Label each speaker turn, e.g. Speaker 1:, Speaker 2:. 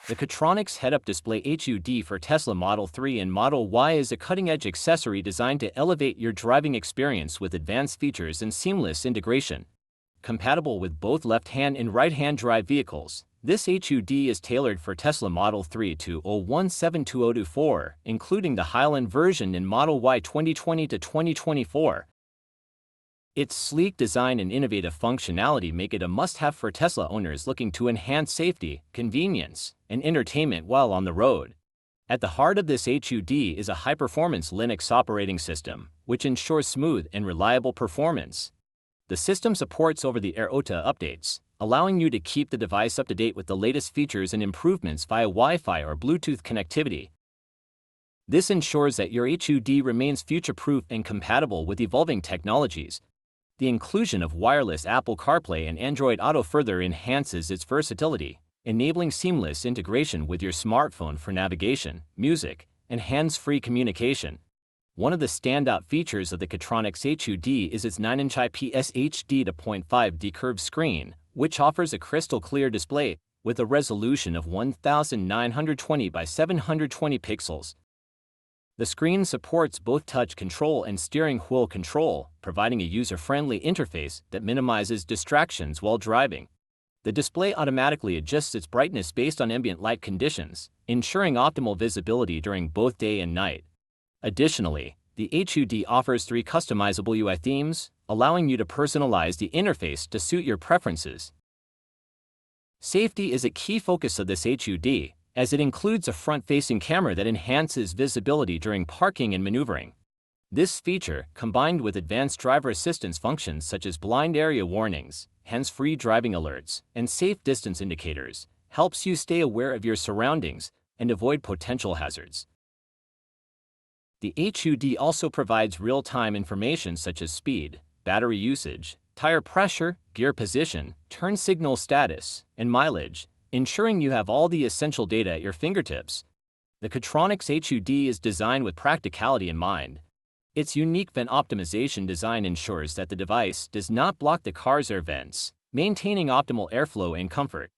Speaker 1: The CATRONICS Head Up Display HUD for Tesla Model 3 and Model Y is a cutting-edge accessory designed to elevate your driving experience with advanced features and seamless integration. Compatible with both left-hand and right-hand drive vehicles, this HUD is tailored for Tesla Model 3 2017-2024, including the Highland version and Model Y 2020 to 2024. Its sleek design and innovative functionality make it a must-have for Tesla owners looking to enhance safety, convenience, and entertainment while on the road. At the heart of this HUD is a high-performance Linux operating system, which ensures smooth and reliable performance. The system supports over-the-air OTA updates, allowing you to keep the device up to date with the latest features and improvements via Wi-Fi or Bluetooth connectivity. This ensures that your HUD remains future-proof and compatible with evolving technologies. The inclusion of wireless Apple CarPlay and Android Auto further enhances its versatility, enabling seamless integration with your smartphone for navigation, music, and hands-free communication. One of the standout features of the CATRONICS HUD is its 9-inch IPS HD 2.5D curved screen, which offers a crystal-clear display with a resolution of 1920 by 720 pixels. The screen supports both touch control and steering wheel control, providing a user-friendly interface that minimizes distractions while driving. The display automatically adjusts its brightness based on ambient light conditions, ensuring optimal visibility during both day and night. Additionally, the HUD offers 3 customizable UI themes, allowing you to personalize the interface to suit your preferences. Safety is a key focus of this HUD, as it includes a front-facing camera that enhances visibility during parking and maneuvering. This feature, combined with advanced driver assistance functions such as blind area warnings, hands-free driving alerts, and safe distance indicators, helps you stay aware of your surroundings and avoid potential hazards. The HUD also provides real-time information such as speed, battery usage, tire pressure, gear position, turn signal status, and mileage, ensuring you have all the essential data at your fingertips. The CATRONICS HUD is designed with practicality in mind. Its unique vent optimization design ensures that the device does not block the car's air vents, maintaining optimal airflow and comfort.